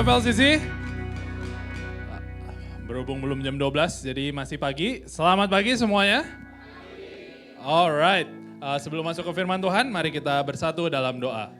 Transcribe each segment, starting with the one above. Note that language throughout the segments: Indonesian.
FLCC. Berhubung belum jam 12, jadi masih pagi. Selamat pagi semuanya. Alright, sebelum masuk ke firman Tuhan, mari kita bersatu dalam doa.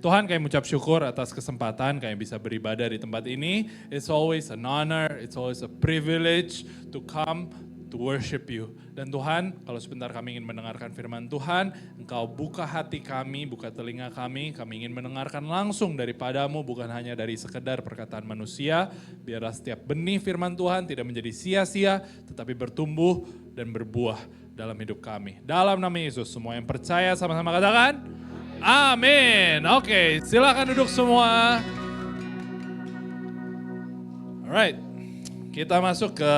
Tuhan, kami mengucap syukur atas kesempatan kami bisa beribadah di tempat ini. It's always an honor, it's always a privilege to come to worship you. Dan Tuhan, kalau sebentar kami ingin mendengarkan firman Tuhan, Engkau buka hati kami, buka telinga kami ingin mendengarkan langsung daripadamu, bukan hanya dari sekedar perkataan manusia. Biarlah setiap benih firman Tuhan tidak menjadi sia-sia, tetapi bertumbuh dan berbuah dalam hidup kami. Dalam nama Yesus, semua yang percaya sama-sama katakan, amin. Oke, silakan duduk semua. Alright, kita masuk ke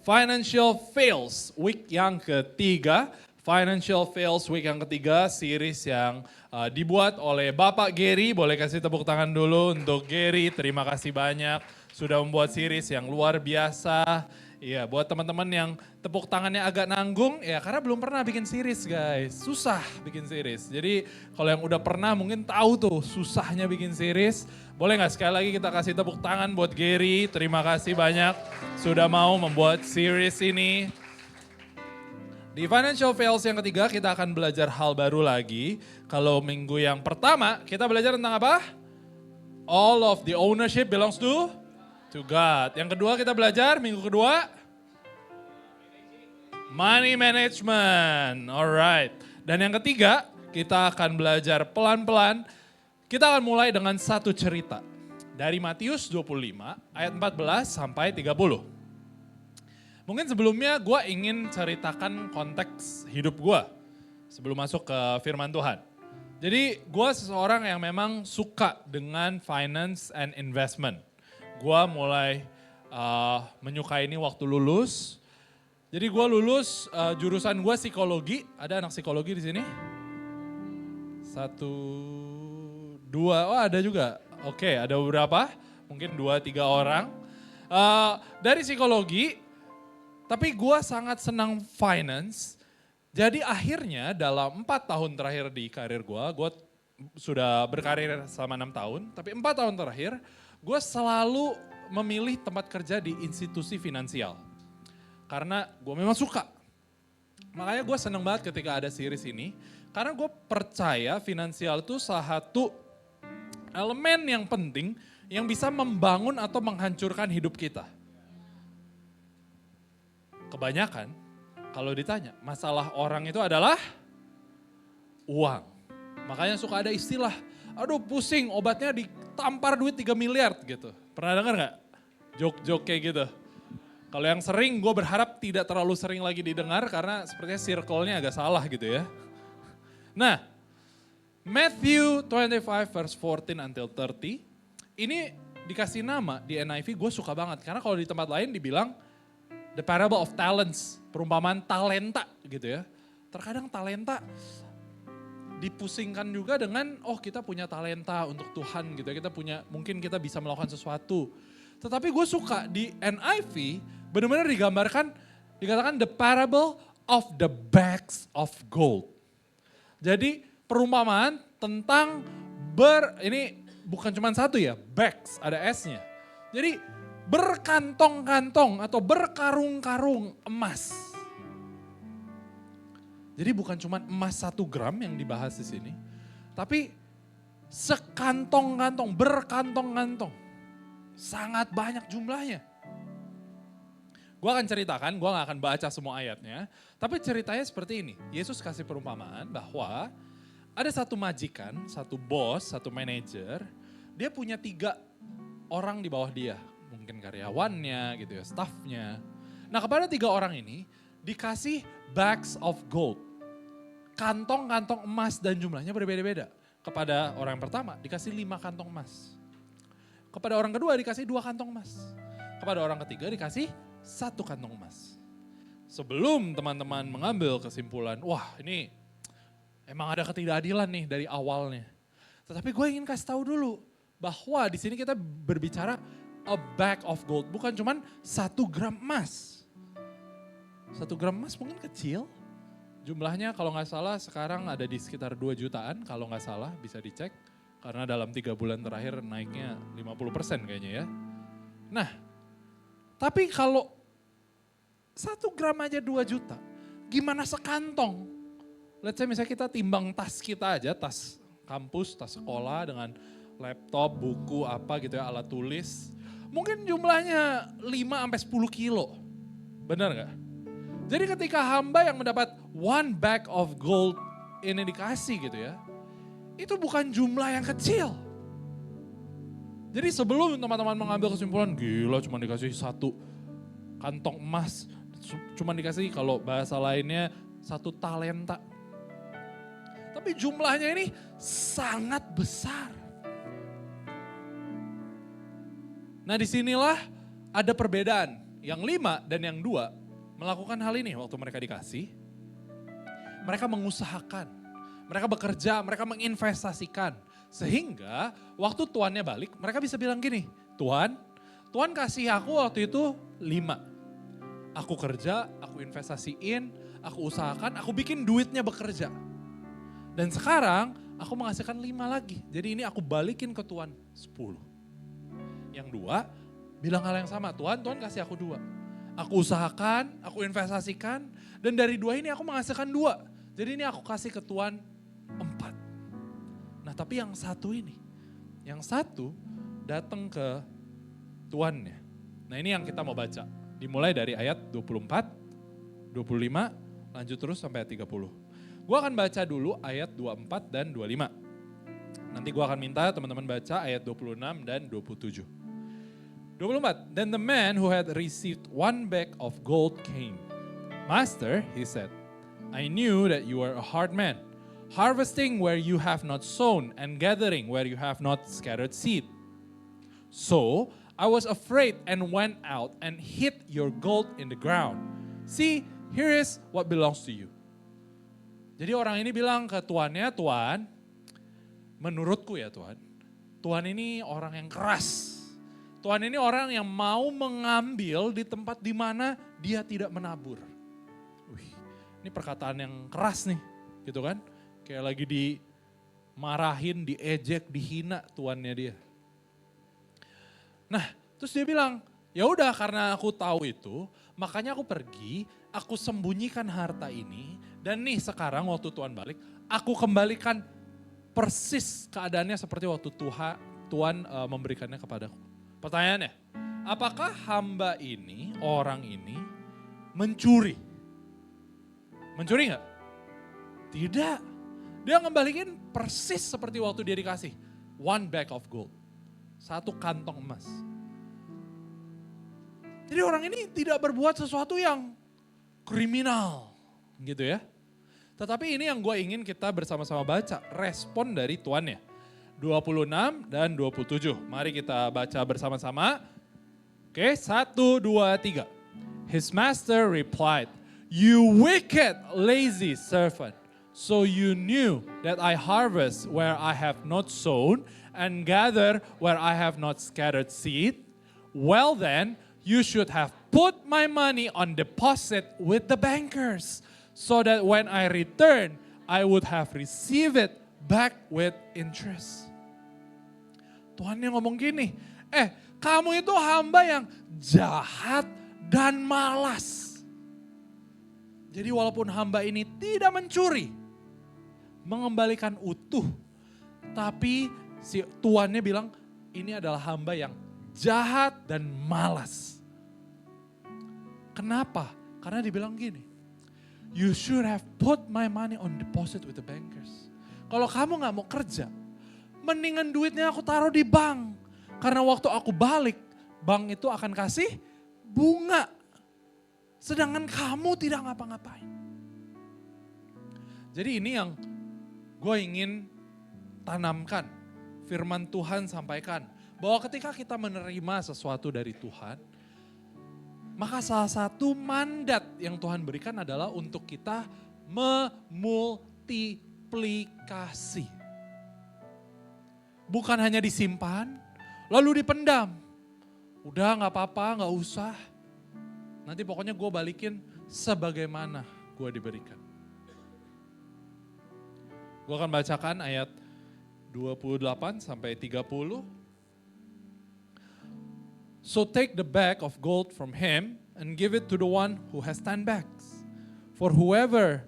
Financial Fails Week yang ketiga. Financial Fails Week yang ketiga, series yang dibuat oleh Bapak Gary. Boleh kasih tepuk tangan dulu untuk Gary, terima kasih banyak. Sudah membuat series yang luar biasa. Iya, buat teman-teman yang tepuk tangannya agak nanggung, ya karena belum pernah bikin series guys. Susah bikin series. Jadi kalau yang udah pernah mungkin tahu tuh susahnya bikin series. Boleh gak sekali lagi kita kasih tepuk tangan buat Gary. Terima kasih banyak sudah mau membuat series ini. Di Financial Fails yang ketiga kita akan belajar hal baru lagi. Kalau minggu yang pertama kita belajar tentang apa? All of the ownership belongs to God. Yang kedua kita belajar minggu kedua money management. Alright. Dan yang ketiga kita akan belajar pelan-pelan. Kita akan mulai dengan satu cerita. Dari Matius 25 ayat 14 sampai 30. Mungkin sebelumnya gue ingin ceritakan konteks hidup gue. Sebelum masuk ke firman Tuhan. Jadi gue seseorang yang memang suka dengan finance and investment. Gue mulai menyukai ini waktu lulus. Jadi gue lulus jurusan gue psikologi. Ada anak psikologi di sini? 1, 2, oh ada juga. Oke, ada beberapa, mungkin 2, 3 orang. Dari psikologi, tapi gue sangat senang finance. Jadi akhirnya dalam 4 tahun terakhir di karir gue sudah berkarir selama 6 tahun. Tapi 4 tahun terakhir, gue selalu memilih tempat kerja di institusi finansial. Karena gue memang suka. Makanya gue seneng banget ketika ada series ini. Karena gue percaya finansial itu salah satu elemen yang penting yang bisa membangun atau menghancurkan hidup kita. Kebanyakan kalau ditanya masalah orang itu adalah uang. Makanya suka ada istilah, aduh pusing obatnya ditampar duit 3 miliar gitu. Pernah dengar gak? Joke-joke kayak gitu. Kalau yang sering gue berharap tidak terlalu sering lagi didengar karena sepertinya circle-nya agak salah gitu ya. Nah, Matthew 25 verse 14 until 30, ini dikasih nama di NIV gue suka banget. Karena kalau di tempat lain dibilang the parable of talents, perumpamaan talenta gitu ya. Terkadang talenta dipusingkan juga dengan kita punya talenta untuk Tuhan gitu ya. Mungkin kita bisa melakukan sesuatu. Tetapi gue suka di NIV benar-benar dikatakan the parable of the bags of gold. Jadi perumpamaan tentang ini bukan cuma satu ya, bags ada S-nya. Jadi berkantong-kantong atau berkarung-karung emas. Jadi bukan cuma emas 1 gram yang dibahas di sini, tapi sekantong-kantong, berkantong-kantong. Sangat banyak jumlahnya. Gue akan ceritakan, gue gak akan baca semua ayatnya. Tapi ceritanya seperti ini. Yesus kasih perumpamaan bahwa ada satu majikan, satu bos, satu manajer. Dia punya 3 orang di bawah dia. Mungkin karyawannya gitu ya, staffnya. Nah kepada 3 orang ini dikasih bags of gold. Kantong-kantong emas dan jumlahnya berbeda-beda. Kepada orang yang pertama dikasih 5 kantong emas. Kepada orang kedua dikasih 2 kantong emas. Kepada orang ketiga dikasih 1 kantong emas. Sebelum teman-teman mengambil kesimpulan, wah ini emang ada ketidakadilan nih dari awalnya. Tetapi gue ingin kasih tahu dulu bahwa di sini kita berbicara a bag of gold, bukan cuman 1 gram emas. 1 gram emas mungkin kecil, jumlahnya kalau nggak salah sekarang ada di sekitar 2 jutaan, kalau nggak salah bisa dicek. Karena dalam 3 bulan terakhir naiknya 50% kayaknya ya. Nah, tapi kalau 1 gram aja 2 juta, gimana sekantong? Let's say misalnya kita timbang tas kita aja, tas kampus, tas sekolah dengan laptop, buku, apa gitu ya, alat tulis. Mungkin jumlahnya 5-10 kilo, benar gak? Jadi ketika hamba yang mendapat 1 bag of gold ini dikasih gitu ya, itu bukan jumlah yang kecil. Jadi sebelum teman-teman mengambil kesimpulan, gila cuma dikasih 1 kantong emas, cuma dikasih kalau bahasa lainnya 1 talenta. Tapi jumlahnya ini sangat besar. Nah disinilah ada perbedaan. Yang 5 dan yang 2 melakukan hal ini waktu mereka dikasih. Mereka mengusahakan, mereka bekerja, mereka menginvestasikan. Sehingga waktu tuannya balik mereka bisa bilang gini, Tuan kasih aku waktu itu 5. Aku kerja, aku investasiin, aku usahakan, aku bikin duitnya bekerja. Dan sekarang aku menghasilkan 5 lagi. Jadi ini aku balikin ke Tuan 10. Yang 2 bilang hal yang sama, Tuan kasih aku 2. Aku usahakan, aku investasikan, dan dari 2 ini aku menghasilkan 2. Jadi ini aku kasih ke Tuan 4. Nah tapi yang 1 ini, yang 1 datang ke tuannya. Nah ini yang kita mau baca. Dimulai dari ayat 24, 25, lanjut terus sampai ayat 30. Gue akan baca dulu ayat 24 dan 25. Nanti gue akan minta teman-teman baca ayat 26 dan 27. 24, Then the man who had received 1 bag of gold came. Master, he said, I knew that you are a hard man, harvesting where you have not sown and gathering where you have not scattered seed. So I was afraid and went out and hid your gold in the ground. See, here is what belongs to you. Jadi orang ini bilang ke tuannya, Tuan, menurutku ya Tuan, Tuan ini orang yang keras. Tuan ini orang yang mau mengambil di tempat di mana dia tidak menabur. Wih, ini perkataan yang keras nih, gitu kan? Kayak lagi dimarahin, diejek, dihina tuannya dia. Nah, terus dia bilang, ya udah karena aku tahu itu, makanya aku pergi, aku sembunyikan harta ini, dan nih sekarang waktu Tuhan balik, aku kembalikan persis keadaannya seperti waktu Tuhan memberikannya kepadaku. Pertanyaannya, apakah hamba ini, orang ini mencuri? Mencuri nggak? Tidak. Dia ngembalikin persis seperti waktu dia dikasih. 1 bag of gold. 1 kantong emas. Jadi orang ini tidak berbuat sesuatu yang kriminal. Gitu ya. Tetapi ini yang gue ingin kita bersama-sama baca. Respon dari tuannya. 26 dan 27. Mari kita baca bersama-sama. Oke, 1, 2, 3. His master replied, You wicked, lazy servant. So you knew that I harvest where I have not sown and gather where I have not scattered seed? Well then, you should have put my money on deposit with the bankers, so that when I return, I would have received it back with interest. Tuhan yang ngomong gini, kamu itu hamba yang jahat dan malas. Jadi walaupun hamba ini tidak mencuri, mengembalikan utuh, tapi si tuannya bilang ini adalah hamba yang jahat dan malas. Kenapa? Karena dibilang gini, you should have put my money on deposit with the bankers. Kalau kamu gak mau kerja, mendingan duitnya aku taruh di bank. Karena waktu aku balik, bank itu akan kasih bunga. Sedangkan kamu tidak ngapa-ngapain. Jadi ini yang gue ingin tanamkan. Firman Tuhan sampaikan. Bahwa ketika kita menerima sesuatu dari Tuhan, maka salah satu mandat yang Tuhan berikan adalah untuk kita memultiplikasi. Bukan hanya disimpan, lalu dipendam. Udah gak apa-apa, gak usah. Nanti pokoknya gue balikin sebagaimana gue diberikan. Gue akan bacakan ayat 28 sampai 30. So take the bag of gold from him and give it to the one who has 10 bags. For whoever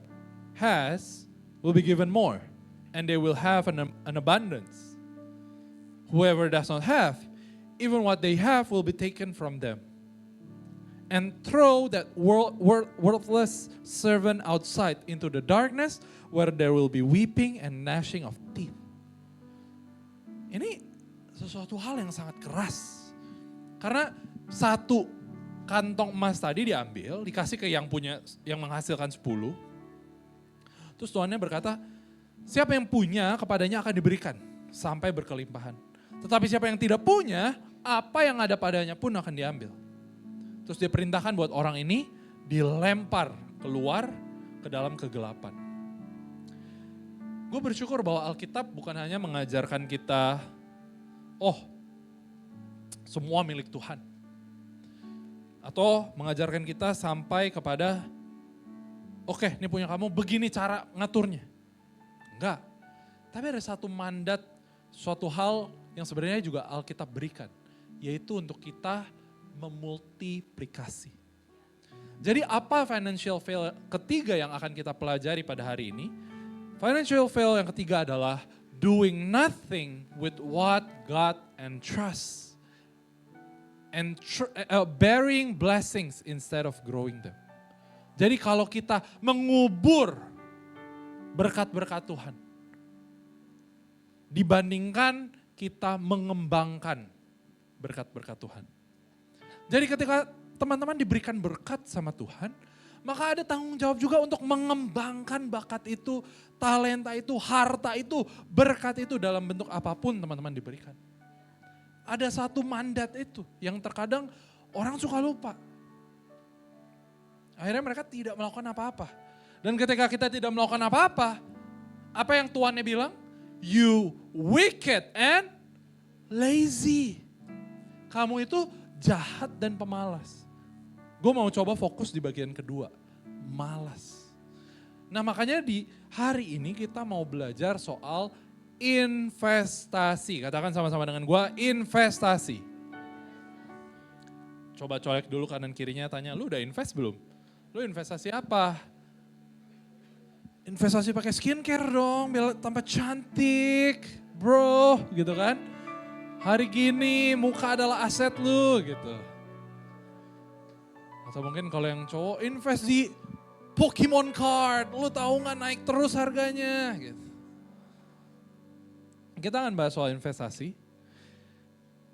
has will be given more, and they will have an abundance. Whoever does not have, even what they have will be taken from them. And throw that worthless servant outside into the darkness, where there will be weeping and gnashing of teeth. Ini sesuatu hal yang sangat keras. Karena satu kantong emas tadi diambil, dikasih ke yang menghasilkan 10. Terus tuannya berkata, siapa yang punya kepadanya akan diberikan sampai berkelimpahan. Tetapi siapa yang tidak punya, apa yang ada padanya pun akan diambil. Terus dia perintahkan buat orang ini dilempar keluar ke dalam kegelapan. Gue bersyukur bahwa Alkitab bukan hanya mengajarkan kita, semua milik Tuhan. Atau mengajarkan kita sampai kepada, ini punya kamu, begini cara ngaturnya. Enggak. Tapi ada satu mandat, suatu hal yang sebenarnya juga Alkitab berikan. Yaitu untuk kita memultiplikasi. Jadi apa financial fail ketiga yang akan kita pelajari pada hari ini? Financial fail yang ketiga adalah doing nothing with what God entrusts. And bearing blessings instead of growing them. Jadi kalau kita mengubur berkat-berkat Tuhan, dibandingkan kita mengembangkan berkat-berkat Tuhan. Jadi ketika teman-teman diberikan berkat sama Tuhan, maka ada tanggung jawab juga untuk mengembangkan bakat itu, talenta itu, harta itu, berkat itu dalam bentuk apapun teman-teman diberikan. Ada satu mandat itu yang terkadang orang suka lupa. Akhirnya mereka tidak melakukan apa-apa. Dan ketika kita tidak melakukan apa-apa, apa yang tuannya bilang? You wicked and lazy. Kamu itu jahat dan pemalas. Gue mau coba fokus di bagian kedua, malas. Nah makanya di hari ini kita mau belajar soal investasi. Katakan sama-sama dengan gue, investasi. Coba colek dulu kanan kirinya, tanya, lu udah invest belum? Lu investasi apa? Investasi pakai skincare dong, biar tambah cantik, bro, gitu kan. Hari gini muka adalah aset lu, gitu. Atau mungkin kalau yang cowok invest di Pokemon card, lu tahu nggak naik terus harganya, gitu. Kita akan bahas soal investasi.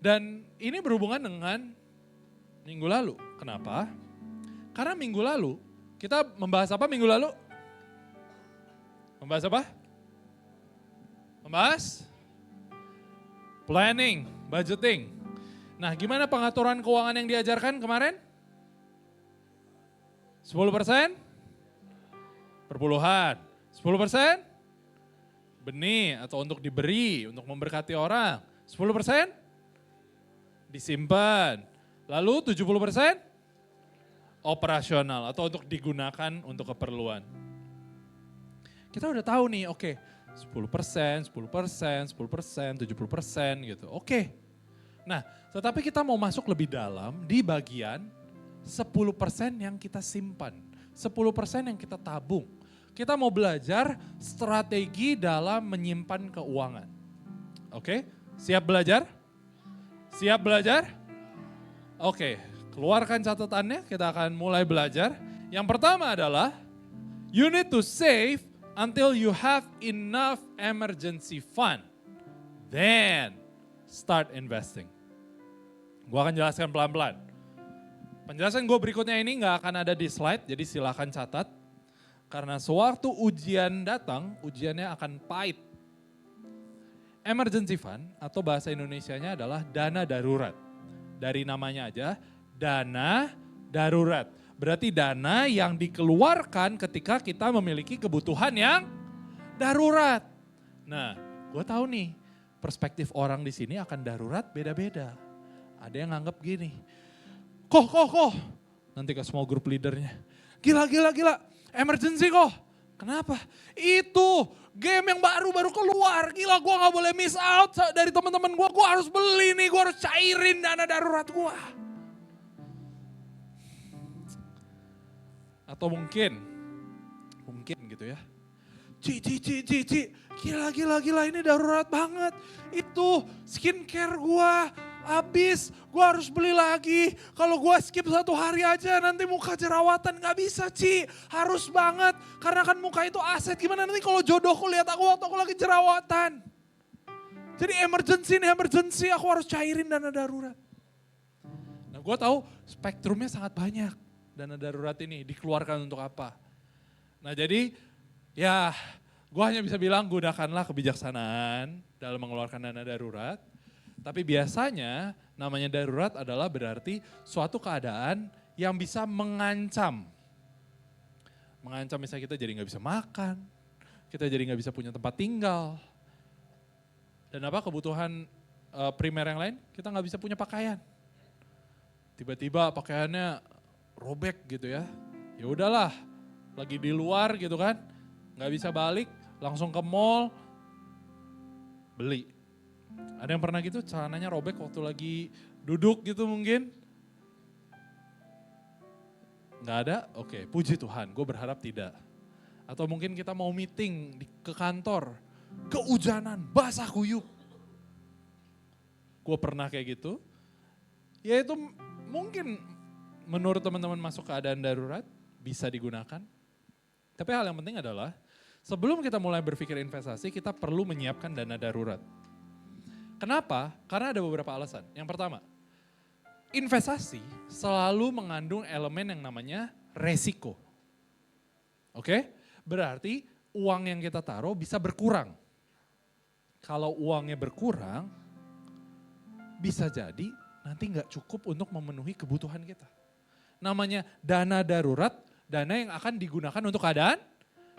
Dan ini berhubungan dengan minggu lalu. Kenapa? Karena minggu lalu, kita membahas apa minggu lalu? Membahas apa? Membahas planning, budgeting. Nah gimana pengaturan keuangan yang diajarkan kemarin? 10%? Perpuluhan. 10%? Benih atau untuk diberi, untuk memberkati orang. 10% disimpan. Lalu 70% operasional atau untuk digunakan untuk keperluan. Kita udah tahu nih, 10%, 10%, 10%, 70% gitu. Oke. Nah, tetapi kita mau masuk lebih dalam di bagian 10% yang kita simpan. 10% yang kita tabung. Kita mau belajar strategi dalam menyimpan keuangan. Oke, siap belajar? Siap belajar? Oke, keluarkan catatannya, kita akan mulai belajar. Yang pertama adalah, you need to save until you have enough emergency fund. Then, start investing. Gue akan jelaskan pelan-pelan. Penjelasan gue berikutnya ini gak akan ada di slide, jadi silakan catat. Karena sewaktu ujian datang, ujiannya akan pahit. Emergency fund atau bahasa Indonesianya adalah dana darurat. Dari namanya aja, dana darurat. Berarti dana yang dikeluarkan ketika kita memiliki kebutuhan yang darurat. Nah, gue tahu nih, perspektif orang di sini akan darurat beda-beda. Ada yang nganggap gini, kok. Nanti ke small group leadernya, gila. Emergency kok, Kenapa? Itu game yang baru keluar. Gila, gue gak boleh miss out dari teman-teman gue. Gue harus beli nih, gue harus cairin dana darurat gue. Atau mungkin gitu ya. Ci, gila ini darurat banget. Itu skincare gue habis, gue harus beli lagi. Kalau gue skip 1 hari aja nanti muka jerawatan, gak bisa Ci. Harus banget, karena kan muka itu aset. Gimana nanti kalau jodohku lihat aku waktu aku lagi jerawatan. Jadi emergency, aku harus cairin dana darurat. Nah gue tahu spektrumnya sangat banyak. Dana darurat ini dikeluarkan untuk apa. Nah jadi ya gue hanya bisa bilang gunakanlah kebijaksanaan dalam mengeluarkan dana darurat. Tapi biasanya namanya darurat adalah berarti suatu keadaan yang bisa mengancam. Mengancam misalnya kita jadi gak bisa makan, kita jadi gak bisa punya tempat tinggal. Dan kebutuhan primer yang lain, kita gak bisa punya pakaian. Tiba-tiba pakaiannya robek gitu ya. Ya udahlah, lagi di luar gitu kan, gak bisa balik, langsung ke mall, beli. Ada yang pernah gitu celananya robek waktu lagi duduk gitu mungkin? Nggak ada? Oke, puji Tuhan, gue berharap tidak. Atau mungkin kita mau meeting ke kantor, kehujanan, basah kuyup. Gue pernah kayak gitu. Ya itu mungkin menurut teman-teman masuk keadaan darurat, bisa digunakan. Tapi hal yang penting adalah sebelum kita mulai berpikir investasi, kita perlu menyiapkan dana darurat. Kenapa? Karena ada beberapa alasan. Yang pertama, investasi selalu mengandung elemen yang namanya resiko. Oke? Berarti uang yang kita taruh bisa berkurang. Kalau uangnya berkurang, bisa jadi nanti nggak cukup untuk memenuhi kebutuhan kita. Namanya dana darurat, dana yang akan digunakan untuk keadaan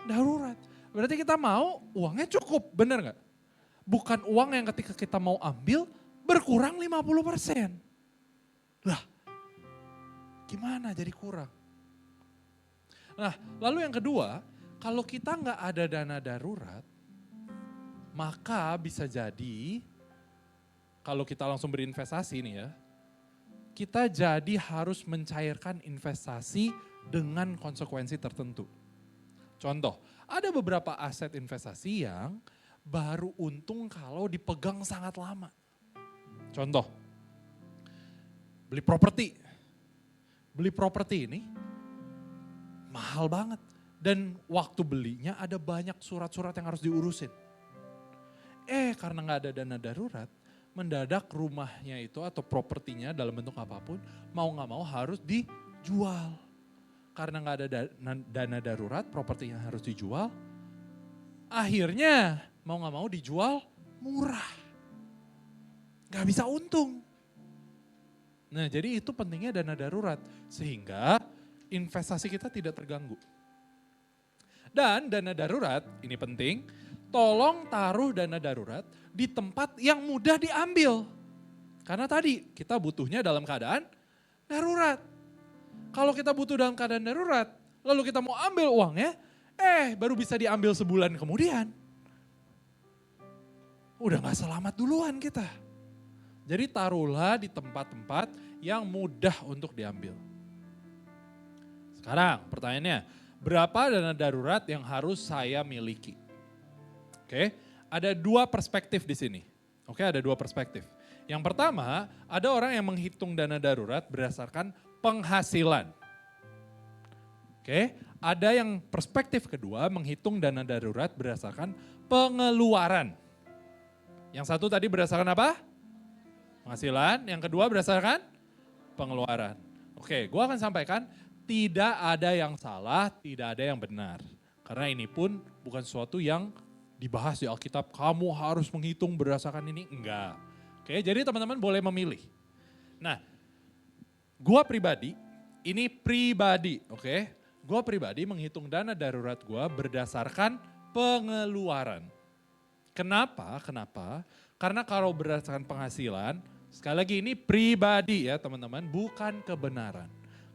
darurat. Berarti kita mau uangnya cukup, benar nggak? Bukan uang yang ketika kita mau ambil berkurang 50%. Lah, gimana jadi kurang? Nah, lalu yang kedua, kalau kita nggak ada dana darurat, maka bisa jadi kalau kita langsung berinvestasi nih ya, kita jadi harus mencairkan investasi dengan konsekuensi tertentu. Contoh, ada beberapa aset investasi yang baru untung kalau dipegang sangat lama. Contoh, beli properti. Beli properti ini mahal banget. Dan waktu belinya ada banyak surat-surat yang harus diurusin. Karena gak ada dana darurat, mendadak rumahnya itu atau propertinya dalam bentuk apapun, mau gak mau harus dijual. Karena gak ada dana darurat, propertinya harus dijual. Akhirnya mau gak mau dijual murah. Gak bisa untung. Nah jadi itu pentingnya dana darurat. Sehingga investasi kita tidak terganggu. Dan dana darurat, ini penting, tolong taruh dana darurat di tempat yang mudah diambil. Karena tadi kita butuhnya dalam keadaan darurat. Kalau kita butuh dalam keadaan darurat, lalu kita mau ambil uangnya, baru bisa diambil sebulan kemudian. Udah gak selamat duluan kita. Jadi taruhlah di tempat-tempat yang mudah untuk diambil. Sekarang pertanyaannya, berapa dana darurat yang harus saya miliki? Oke, ada 2 perspektif di sini. Oke, ada 2 perspektif. Yang pertama, ada orang yang menghitung dana darurat berdasarkan penghasilan. Oke, ada yang perspektif kedua menghitung dana darurat berdasarkan pengeluaran. Yang satu tadi berdasarkan apa? Penghasilan, yang kedua berdasarkan pengeluaran. Oke, gue akan sampaikan tidak ada yang salah, tidak ada yang benar. Karena ini pun bukan sesuatu yang dibahas di Alkitab, kamu harus menghitung berdasarkan ini, enggak. Oke, jadi teman-teman boleh memilih. Nah, gue pribadi, ini pribadi, oke. Gue pribadi menghitung dana darurat gue berdasarkan pengeluaran. Kenapa? Karena kalau berdasarkan penghasilan, sekali lagi ini pribadi ya teman-teman, bukan kebenaran.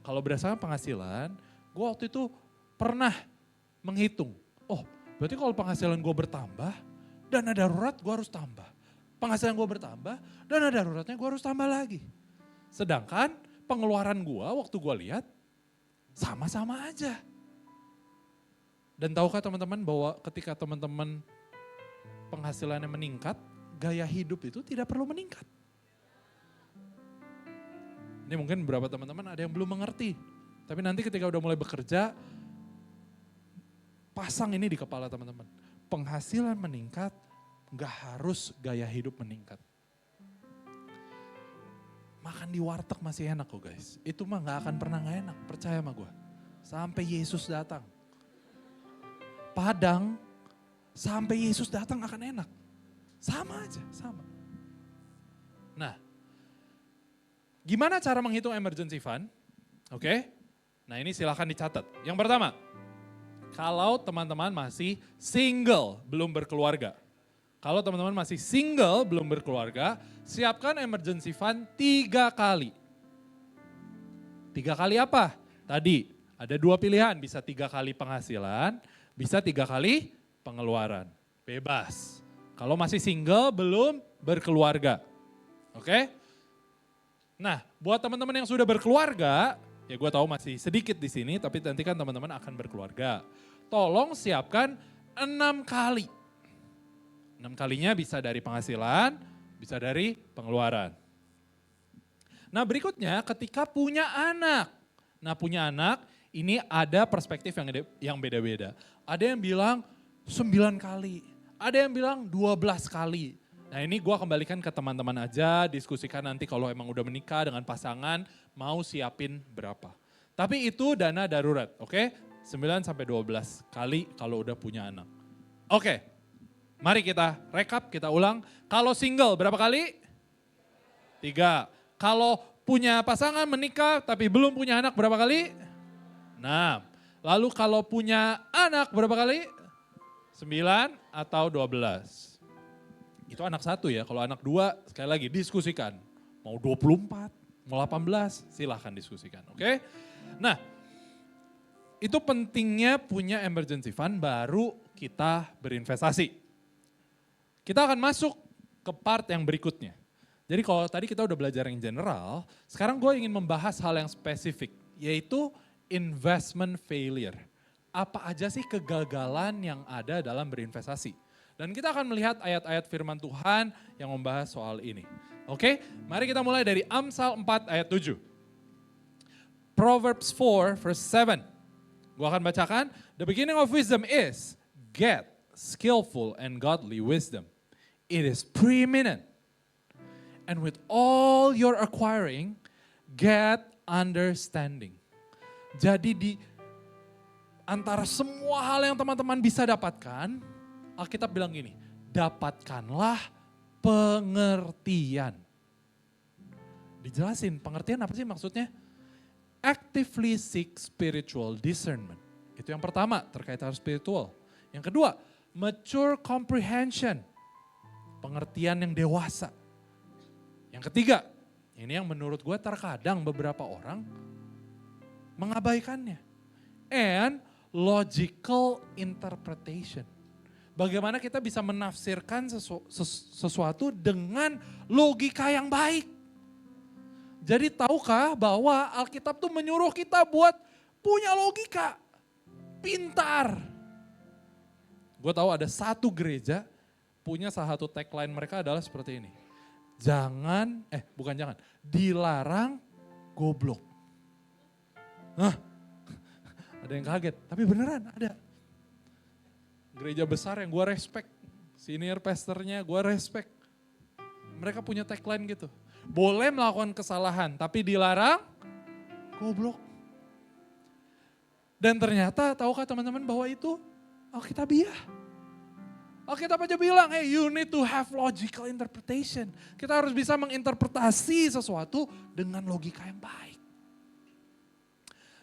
Kalau berdasarkan penghasilan, gue waktu itu pernah menghitung Oh, berarti kalau penghasilan gue bertambah, dana darurat gue harus tambah. Penghasilan gue bertambah, dana daruratnya gue harus tambah lagi. Sedangkan pengeluaran gue waktu gue lihat sama-sama aja. Dan tahukah teman-teman bahwa ketika teman-teman penghasilannya meningkat, gaya hidup itu tidak perlu meningkat. Ini mungkin beberapa teman-teman ada yang belum mengerti. Tapi nanti ketika udah mulai bekerja, pasang ini di kepala teman-teman. Penghasilan meningkat, gak harus gaya hidup meningkat. Makan di warteg masih enak kok guys. Itu mah gak akan pernah gak enak, percaya sama gue. Sampai Yesus datang. Padang, sampai Yesus datang akan enak. Sama aja, sama. Nah, gimana cara menghitung emergency fund? Oke, nah ini silahkan dicatat. Yang pertama, kalau teman-teman masih single, belum berkeluarga. Kalau teman-teman masih single, belum berkeluarga, siapkan emergency fund 3 kali. 3 kali apa? Tadi ada 2 pilihan, bisa 3 kali penghasilan, bisa 3 kali pengeluaran. Bebas. Kalau masih single, belum berkeluarga. Oke? Nah, buat teman-teman yang sudah berkeluarga, ya gue tahu masih sedikit di sini, tapi nanti kan teman-teman akan berkeluarga. Tolong siapkan 6 kali. 6 kalinya bisa dari penghasilan, bisa dari pengeluaran. Nah berikutnya ketika punya anak. Nah punya anak ini ada perspektif yang beda-beda. Ada yang bilang 9 kali, ada yang bilang 12 kali. Nah ini gue kembalikan ke teman-teman aja, diskusikan nanti kalau emang udah menikah dengan pasangan, mau siapin berapa. Tapi itu dana darurat, oke? 9 sampai 12 kali kalau udah punya anak. Oke, mari kita rekap, kita ulang. Kalau single berapa kali? 3. Kalau punya pasangan menikah tapi belum punya anak berapa kali? 6. Lalu kalau punya anak berapa kali? 9 atau 12. Itu anak 1 ya, kalau anak 2 sekali lagi diskusikan. Mau 24, mau 18 silahkan diskusikan, oke? Nah itu pentingnya punya emergency fund baru kita berinvestasi. Kita akan masuk ke part yang berikutnya. Jadi kalau tadi kita udah belajar yang general, sekarang gue ingin membahas hal yang spesifik, yaitu investment failure. Apa aja sih kegagalan yang ada dalam berinvestasi? Dan kita akan melihat ayat-ayat firman Tuhan yang membahas soal ini. Oke, mari kita mulai dari Amsal 4 ayat 7. Proverbs 4 verse 7. Gue akan bacakan, the beginning of wisdom is get skillful and godly wisdom. It is preeminent. And with all your acquiring, get understanding. Jadi di antara semua hal yang teman-teman bisa dapatkan, Alkitab bilang gini, dapatkanlah pengertian. Dijelasin pengertian apa sih maksudnya? Actively seek spiritual discernment. Itu yang pertama terkait hal spiritual. Yang kedua, mature comprehension. Pengertian yang dewasa. Yang ketiga, ini yang menurut gue terkadang beberapa orang mengabaikannya. And logical interpretation. Bagaimana kita bisa menafsirkan sesuatu dengan logika yang baik. Jadi tahukah bahwa Alkitab tuh menyuruh kita buat punya logika, pintar. Gue tahu ada satu gereja punya salah satu tagline mereka adalah seperti ini. Dilarang goblok. Hah? Ada yang kaget, tapi beneran ada. Gereja besar yang gue respect, senior pastornya gue respect. Mereka punya tagline gitu. Boleh melakukan kesalahan, tapi dilarang goblok. Dan ternyata tahukah teman-teman bahwa itu Alkitabiah. Alkitab aja bilang, hey you need to have logical interpretation. Kita harus bisa menginterpretasi sesuatu dengan logika yang baik.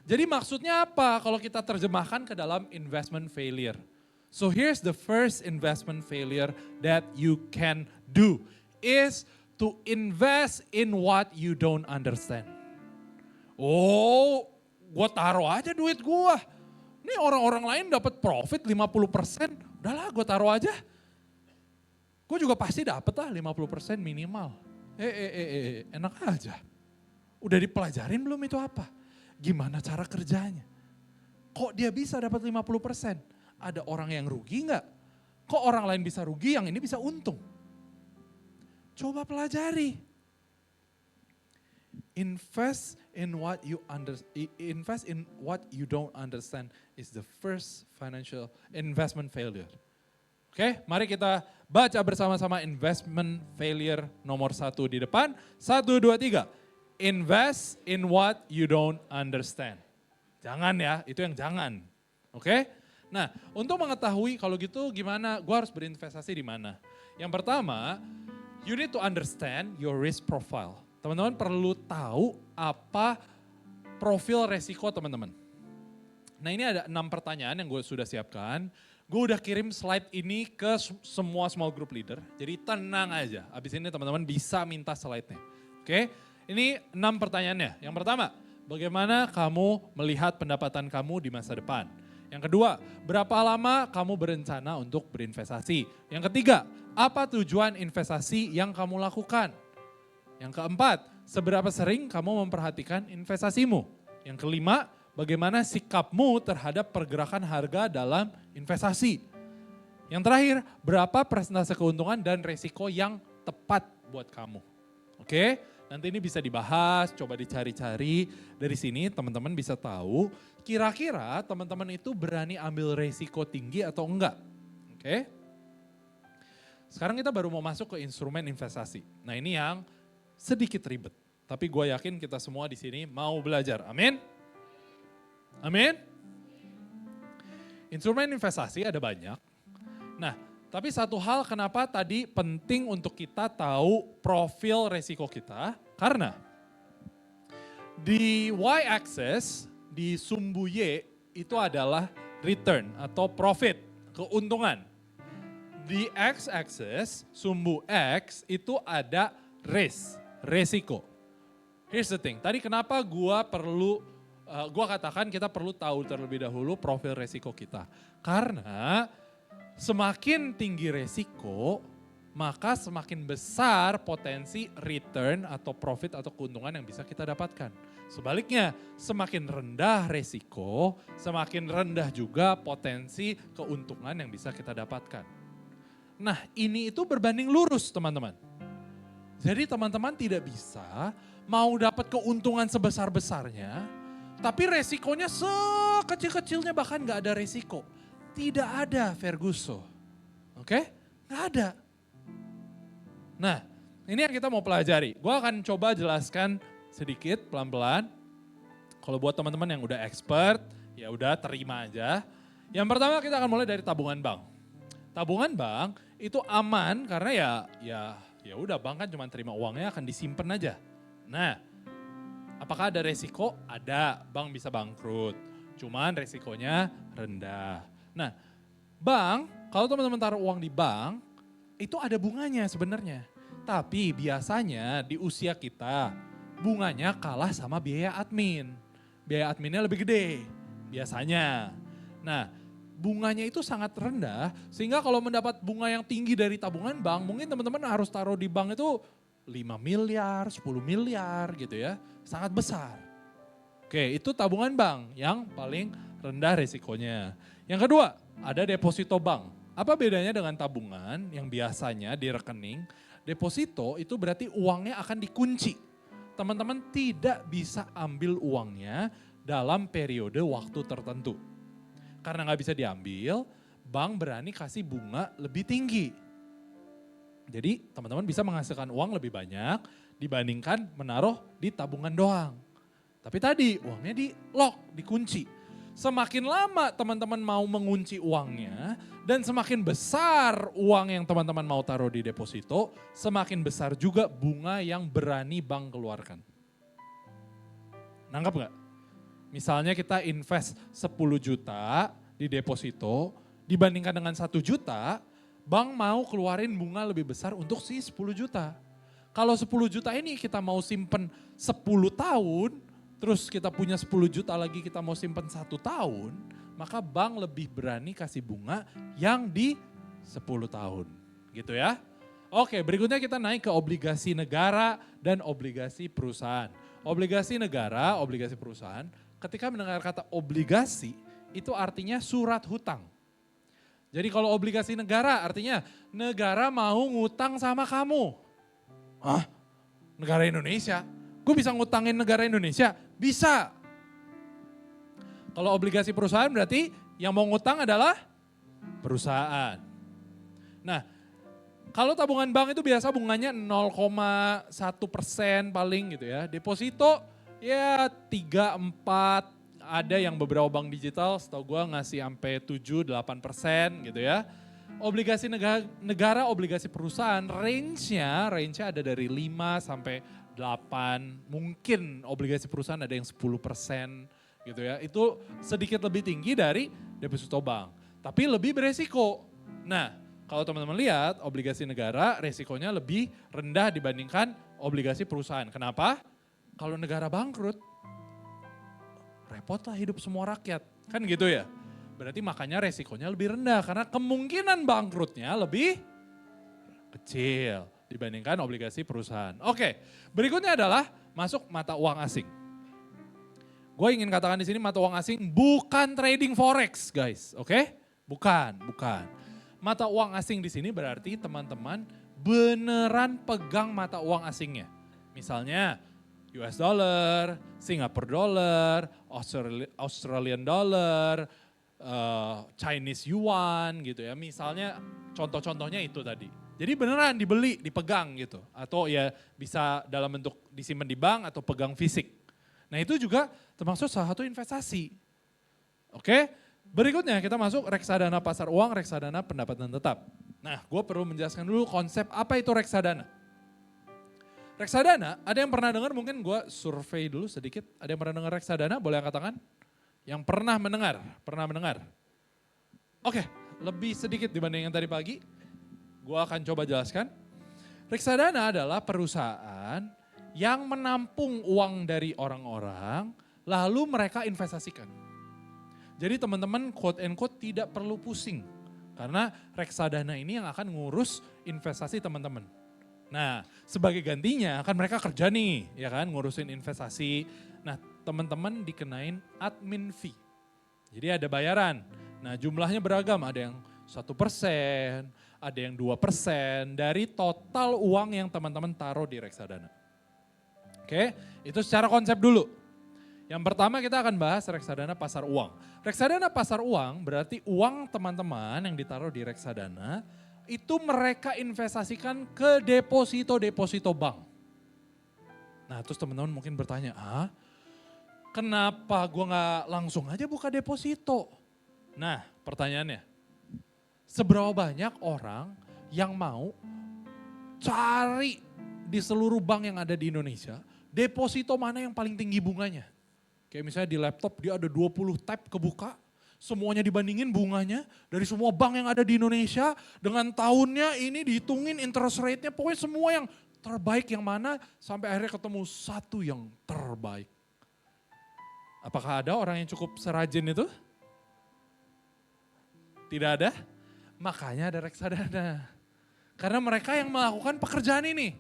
Jadi maksudnya apa kalau kita terjemahkan ke dalam investment failure? So here's the first investment failure that you can do is to invest in what you don't understand. Oh, gue taruh aja duit gue. Ini Ini orang-orang lain dapat profit 50%, udahlah gue taruh aja. Gue juga pasti dapat lah 50% minimal. Enak aja. Udah dipelajarin belum itu apa? Gimana cara kerjanya? Kok dia bisa dapat 50%? Ada orang yang rugi nggak? Kok orang lain bisa rugi, yang ini bisa untung? Coba pelajari. Invest in what you don't understand is the first financial investment failure. Oke, mari kita baca bersama-sama investment failure nomor 1 di depan. 1, 2, 3. Invest in what you don't understand. Jangan ya, itu yang jangan. Oke? Nah, untuk mengetahui kalau gitu gimana, gue harus berinvestasi di mana? Yang pertama, you need to understand your risk profile. Teman-teman perlu tahu apa profil resiko teman-teman. Nah, ini ada 6 pertanyaan yang gue sudah siapkan. Gue udah kirim slide ini ke semua small group leader. Jadi tenang aja, abis ini teman-teman bisa minta slide-nya. Oke, ini 6 pertanyaannya. Yang pertama, bagaimana kamu melihat pendapatan kamu di masa depan? Yang kedua, berapa lama kamu berencana untuk berinvestasi? Yang ketiga, apa tujuan investasi yang kamu lakukan? Yang keempat, seberapa sering kamu memperhatikan investasimu? Yang kelima, bagaimana sikapmu terhadap pergerakan harga dalam investasi? Yang terakhir, berapa persentase keuntungan dan resiko yang tepat buat kamu? Oke, nanti ini bisa dibahas, coba dicari-cari. Dari sini teman-teman bisa tahu kira-kira teman-teman itu berani ambil resiko tinggi atau enggak. Oke, sekarang kita baru mau masuk ke instrumen investasi. Nah, ini yang sedikit ribet, tapi gue yakin kita semua di sini mau belajar. Amin. Amin. Instrumen investasi ada banyak. Nah, tapi satu hal kenapa tadi penting untuk kita tahu profil resiko kita, karena di y-axis, di sumbu Y itu adalah return atau profit, keuntungan. Di x-axis, sumbu X itu ada risk, resiko. Here's the thing, tadi kenapa gua katakan kita perlu tahu terlebih dahulu profil resiko kita. Karena semakin tinggi resiko, maka semakin besar potensi return atau profit atau keuntungan yang bisa kita dapatkan. Sebaliknya, semakin rendah resiko, semakin rendah juga potensi keuntungan yang bisa kita dapatkan. Nah, ini itu berbanding lurus, teman-teman. Jadi teman-teman tidak bisa mau dapat keuntungan sebesar-besarnya, tapi resikonya sekecil-kecilnya, bahkan gak ada resiko. Tidak ada, Ferguson. Oke? Gak ada. Nah, ini yang kita mau pelajari. Gue akan coba jelaskan sedikit pelan-pelan. Kalau buat teman-teman yang udah expert, ya udah terima aja. Yang pertama kita akan mulai dari tabungan bank. Tabungan bank itu aman karena ya udah, bank kan cuma terima uangnya akan disimpan aja. Nah, apakah ada resiko? Ada, bank bisa bangkrut. Cuman resikonya rendah. Nah, bank, kalau teman-teman taruh uang di bank, itu ada bunganya sebenarnya. Tapi biasanya di usia kita, bunganya kalah sama biaya admin. Biaya adminnya lebih gede, biasanya. Nah, bunganya itu sangat rendah, sehingga kalau mendapat bunga yang tinggi dari tabungan bank, mungkin teman-teman harus taruh di bank itu 5 miliar, 10 miliar gitu ya. Sangat besar. Oke, itu tabungan bank yang paling rendah risikonya. Yang kedua, ada deposito bank. Apa bedanya dengan tabungan yang biasanya di rekening? Deposito itu berarti uangnya akan dikunci. Teman-teman tidak bisa ambil uangnya dalam periode waktu tertentu. Karena nggak bisa diambil, bank berani kasih bunga lebih tinggi. Jadi teman-teman bisa menghasilkan uang lebih banyak dibandingkan menaruh di tabungan doang. Tapi tadi uangnya di lock, dikunci. Semakin lama teman-teman mau mengunci uangnya dan semakin besar uang yang teman-teman mau taruh di deposito, semakin besar juga bunga yang berani bank keluarkan. Nangkap nggak? Misalnya kita invest 10 juta di deposito, dibandingkan dengan 1 juta, bank mau keluarin bunga lebih besar untuk si 10 juta. Kalau 10 juta ini kita mau simpen 10 tahun, terus kita punya 10 juta lagi kita mau simpen 1 tahun, maka bank lebih berani kasih bunga yang di 10 tahun. Gitu ya. Oke, berikutnya kita naik ke obligasi negara dan obligasi perusahaan. Obligasi negara, obligasi perusahaan, ketika mendengar kata obligasi, itu artinya surat hutang. Jadi kalau obligasi negara artinya negara mau ngutang sama kamu. Hah? Negara Indonesia? Gue bisa ngutangin negara Indonesia? Bisa. Kalau obligasi perusahaan berarti yang mau ngutang adalah perusahaan. Nah, kalau tabungan bank itu biasa bunganya 0,1% paling gitu ya. Deposito ya 3, 4, ada yang beberapa bank digital setahu gue ngasih sampai 7-8% gitu ya. Obligasi negara, obligasi perusahaan range-nya ada dari 5 sampai 8. Mungkin obligasi perusahaan ada yang 10% gitu ya. Itu sedikit lebih tinggi dari deposito bank. Tapi lebih beresiko. Nah, kalau teman-teman lihat obligasi negara resikonya lebih rendah dibandingkan obligasi perusahaan. Kenapa? Kalau negara bangkrut, repotlah hidup semua rakyat. Kan gitu ya? Berarti makanya resikonya lebih rendah karena kemungkinan bangkrutnya lebih kecil dibandingkan obligasi perusahaan. Oke, berikutnya adalah masuk mata uang asing. Gue ingin katakan di sini mata uang asing bukan trading forex guys, oke? Bukan. Mata uang asing di sini berarti teman-teman beneran pegang mata uang asingnya. Misalnya US dollar, Singapore dollar, Australian dollar, Chinese yuan gitu ya. Misalnya contoh-contohnya itu tadi. Jadi beneran dibeli, dipegang gitu. Atau ya bisa dalam bentuk disimpan di bank atau pegang fisik. Nah itu juga termasuk salah satu investasi. Oke? Berikutnya kita masuk reksadana pasar uang, reksadana pendapatan tetap. Nah gue perlu menjelaskan dulu konsep apa itu reksadana. Reksadana, ada yang pernah dengar mungkin gue survei dulu sedikit. Ada yang pernah dengar reksadana? Boleh angkat tangan? Yang pernah mendengar? Oke, lebih sedikit dibanding yang tadi pagi. Gue akan coba jelaskan. Reksadana adalah perusahaan yang menampung uang dari orang-orang, lalu mereka investasikan. Jadi teman-teman quote and quote tidak perlu pusing. Karena reksadana ini yang akan ngurus investasi teman-teman. Nah sebagai gantinya kan mereka kerja nih ya kan ngurusin investasi. Nah teman-teman dikenain admin fee. Jadi ada bayaran. Nah jumlahnya beragam, ada yang 1%, ada yang 2% dari total uang yang teman-teman taruh di reksadana. Oke, itu secara konsep dulu. Yang pertama kita akan bahas reksadana pasar uang. Reksadana pasar uang berarti uang teman-teman yang ditaruh di reksadana itu mereka investasikan ke deposito bank. Nah terus teman-teman mungkin bertanya, kenapa gue gak langsung aja buka deposito? Nah pertanyaannya, seberapa banyak orang yang mau cari di seluruh bank yang ada di Indonesia, deposito mana yang paling tinggi bunganya? Kayak misalnya di laptop dia ada 20 tab kebuka, semuanya dibandingin bunganya dari semua bank yang ada di Indonesia. Dengan tahunnya ini dihitungin interest rate-nya, pokoknya semua yang terbaik yang mana sampai akhirnya ketemu satu yang terbaik. Apakah ada orang yang cukup serajin itu? Tidak ada? Makanya ada reksadana. Karena mereka yang melakukan pekerjaan ini.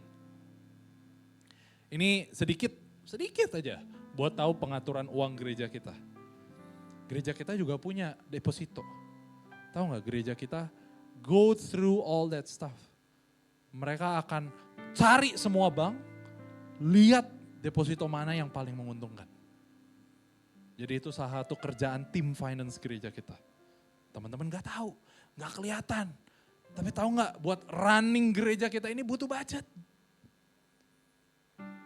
Ini sedikit aja buat tahu pengaturan uang gereja kita. Gereja kita juga punya deposito. Tahu nggak gereja kita go through all that stuff. Mereka akan cari semua bank, lihat deposito mana yang paling menguntungkan. Jadi itu salah satu kerjaan tim finance gereja kita. Teman-teman nggak tahu, nggak kelihatan. Tapi tahu nggak buat running gereja kita ini butuh budget.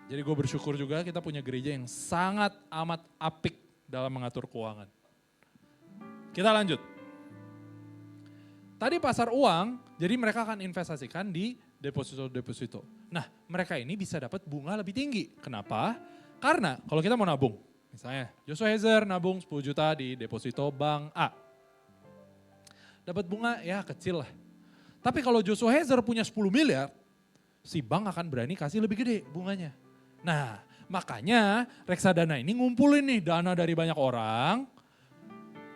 Jadi gue bersyukur juga kita punya gereja yang sangat amat apik dalam mengatur keuangan. Kita lanjut. Tadi pasar uang, jadi mereka akan investasikan di deposito. Nah mereka ini bisa dapat bunga lebih tinggi. Kenapa? Karena kalau kita mau nabung, misalnya Joshua Hezer nabung 10 juta di deposito bank A. Dapat bunga ya kecil lah. Tapi kalau Joshua Hezer punya 10 miliar, si bank akan berani kasih lebih gede bunganya. Nah makanya reksadana ini ngumpulin nih dana dari banyak orang,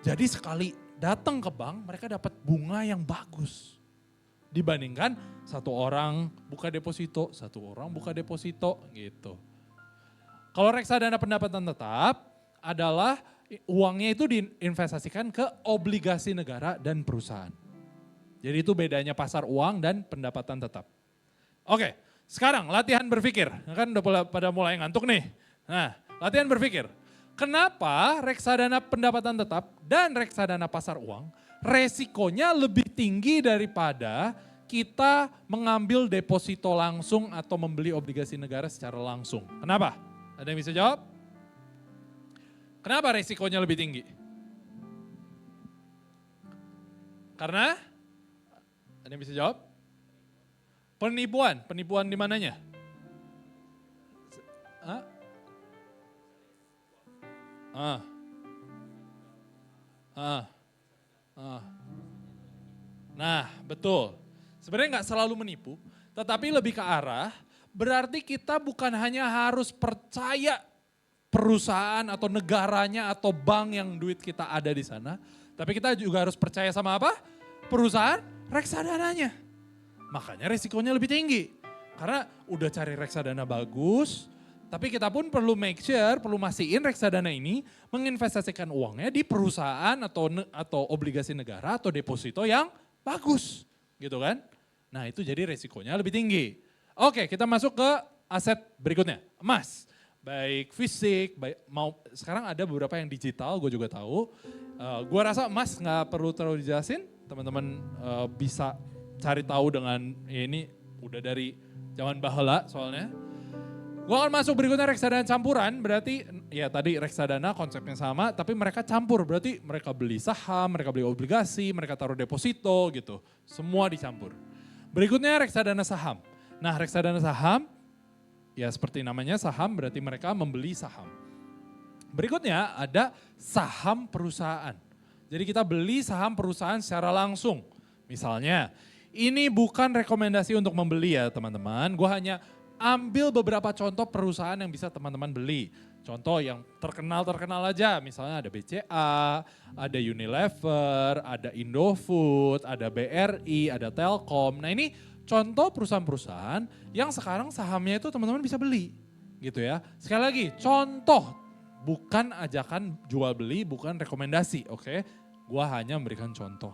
Jadi sekali datang ke bank, mereka dapat bunga yang bagus. Dibandingkan satu orang buka deposito, satu orang buka deposito gitu. Kalau reksadana pendapatan tetap adalah uangnya itu diinvestasikan ke obligasi negara dan perusahaan. Jadi itu bedanya pasar uang dan pendapatan tetap. Oke, sekarang latihan berpikir. Kan udah pada mulai ngantuk nih. Nah, latihan berpikir. Kenapa reksadana pendapatan tetap dan reksadana pasar uang resikonya lebih tinggi daripada kita mengambil deposito langsung atau membeli obligasi negara secara langsung? Kenapa? Ada yang bisa jawab? Kenapa resikonya lebih tinggi? Karena? Ada yang bisa jawab? Penipuan. Penipuan di mananya? Hah? Nah, betul. Sebenarnya nggak selalu menipu, tetapi lebih ke arah, berarti kita bukan hanya harus percaya perusahaan atau negaranya atau bank yang duit kita ada di sana, tapi kita juga harus percaya sama apa? Perusahaan reksadananya. Makanya risikonya lebih tinggi. Karena udah cari reksadana bagus, tapi kita pun perlu make sure, perlu mastiin reksadana ini menginvestasikan uangnya di perusahaan atau obligasi negara atau deposito yang bagus, gitu kan? Nah itu jadi resikonya lebih tinggi. Oke, kita masuk ke aset berikutnya, emas. Baik fisik, sekarang ada beberapa yang digital, gue juga tahu. Gue rasa emas nggak perlu terlalu dijelasin, teman-teman bisa cari tahu dengan ini udah dari zaman baheula soalnya. Gue akan masuk berikutnya reksadana campuran, berarti ya tadi reksadana konsepnya sama, tapi mereka campur, berarti mereka beli saham, mereka beli obligasi, mereka taruh deposito gitu, semua dicampur. Berikutnya reksadana saham. Nah reksadana saham, ya seperti namanya saham berarti mereka membeli saham. Berikutnya ada saham perusahaan. Jadi kita beli saham perusahaan secara langsung. Misalnya, ini bukan rekomendasi untuk membeli ya teman-teman, gue hanya ambil beberapa contoh perusahaan yang bisa teman-teman beli. Contoh yang terkenal aja, misalnya ada BCA, ada Unilever, ada Indofood, ada BRI, ada Telkom. Nah ini contoh perusahaan-perusahaan yang sekarang sahamnya itu teman-teman bisa beli. Gitu ya. Sekali lagi, contoh, bukan ajakan jual beli, bukan rekomendasi. Oke, gua hanya memberikan contoh.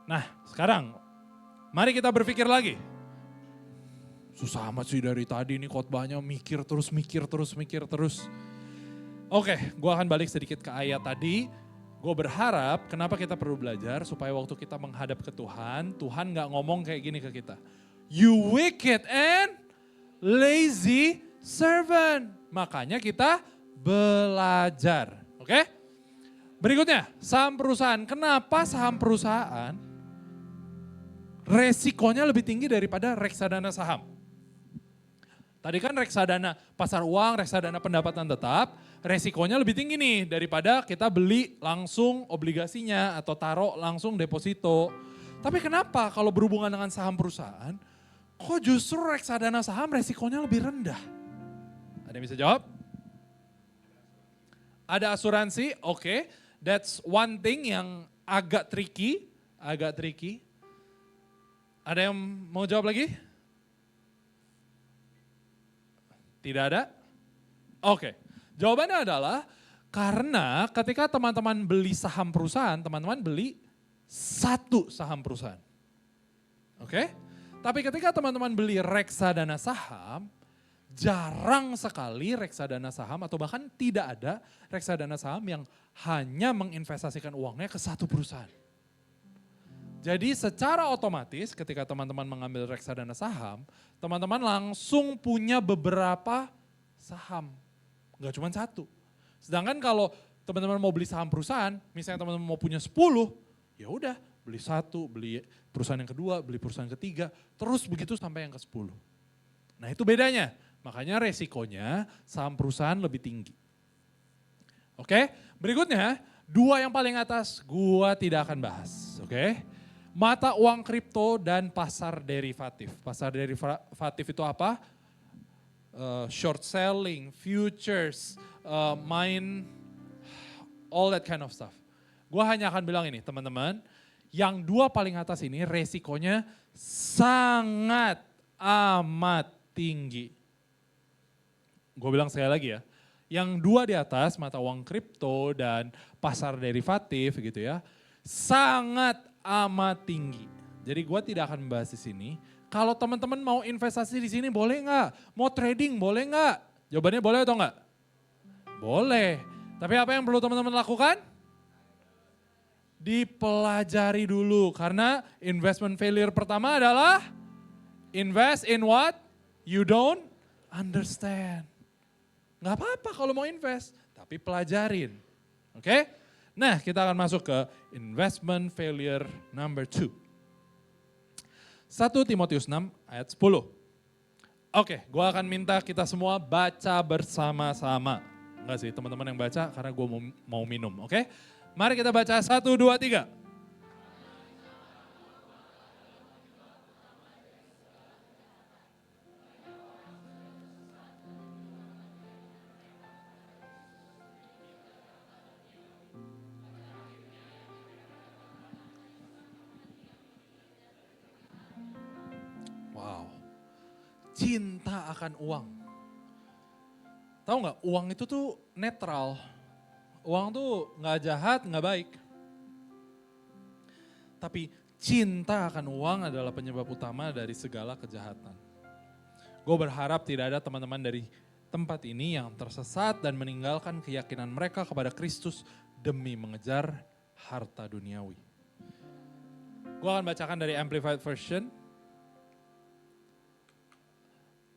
Nah sekarang, mari kita berpikir lagi. Susah amat sih dari tadi nih khotbahnya mikir terus. Oke, gue akan balik sedikit ke ayat tadi. Gue berharap kenapa kita perlu belajar supaya waktu kita menghadap ke Tuhan, Tuhan gak ngomong kayak gini ke kita. You wicked and lazy servant. Makanya kita belajar. Oke? Berikutnya, saham perusahaan. Kenapa saham perusahaan resikonya lebih tinggi daripada reksadana saham? Tadi kan reksadana pasar uang, reksadana pendapatan tetap, resikonya lebih tinggi nih daripada kita beli langsung obligasinya atau taruh langsung deposito. Tapi kenapa kalau berhubungan dengan saham perusahaan, kok justru reksadana saham resikonya lebih rendah? Ada yang bisa jawab? Ada asuransi, oke. That's one thing yang agak tricky. Ada yang mau jawab lagi? Tidak ada? Oke, jawabannya adalah karena ketika teman-teman beli saham perusahaan, teman-teman beli satu saham perusahaan. Oke? Tapi ketika teman-teman beli reksadana saham, jarang sekali reksadana saham atau bahkan tidak ada reksadana saham yang hanya menginvestasikan uangnya ke satu perusahaan. Jadi secara otomatis ketika teman-teman mengambil reksadana saham, teman-teman langsung punya beberapa saham. Enggak cuma satu. Sedangkan kalau teman-teman mau beli saham perusahaan, misalnya teman-teman mau punya 10, ya udah beli satu, beli perusahaan yang kedua, beli perusahaan ketiga, terus begitu sampai yang ke-10. Nah itu bedanya, makanya resikonya saham perusahaan lebih tinggi. Oke, berikutnya dua yang paling atas gua tidak akan bahas, oke. Mata uang kripto dan pasar derivatif. Pasar derivatif itu apa? Short selling, futures, all that kind of stuff. Gue hanya akan bilang ini teman-teman, yang dua paling atas ini resikonya sangat amat tinggi. Gue bilang sekali lagi ya, yang dua di atas mata uang kripto dan pasar derivatif gitu ya, sangat amat tinggi. Jadi gue tidak akan membahas di sini. Kalau teman-teman mau investasi di sini boleh nggak? Mau trading boleh nggak? Jawabannya boleh atau nggak? Boleh. Tapi apa yang perlu teman-teman lakukan? Dipelajari dulu. Karena investment failure pertama adalah invest in what you don't understand. Nggak apa-apa kalau mau invest, tapi pelajarin. Oke? Nah, kita akan masuk ke investment failure number 2. 1 Timotius 6 ayat 10. Oke, gue akan minta kita semua baca bersama-sama. Enggak sih, teman-teman yang baca karena gue mau minum, oke? Mari kita baca 1, 2, 3. Wow, cinta akan uang. Tahu nggak, uang itu tuh netral. Uang tuh nggak jahat, nggak baik. Tapi cinta akan uang adalah penyebab utama dari segala kejahatan. Gue berharap tidak ada teman-teman dari tempat ini yang tersesat dan meninggalkan keyakinan mereka kepada Kristus demi mengejar harta duniawi. Gue akan bacakan dari Amplified Version.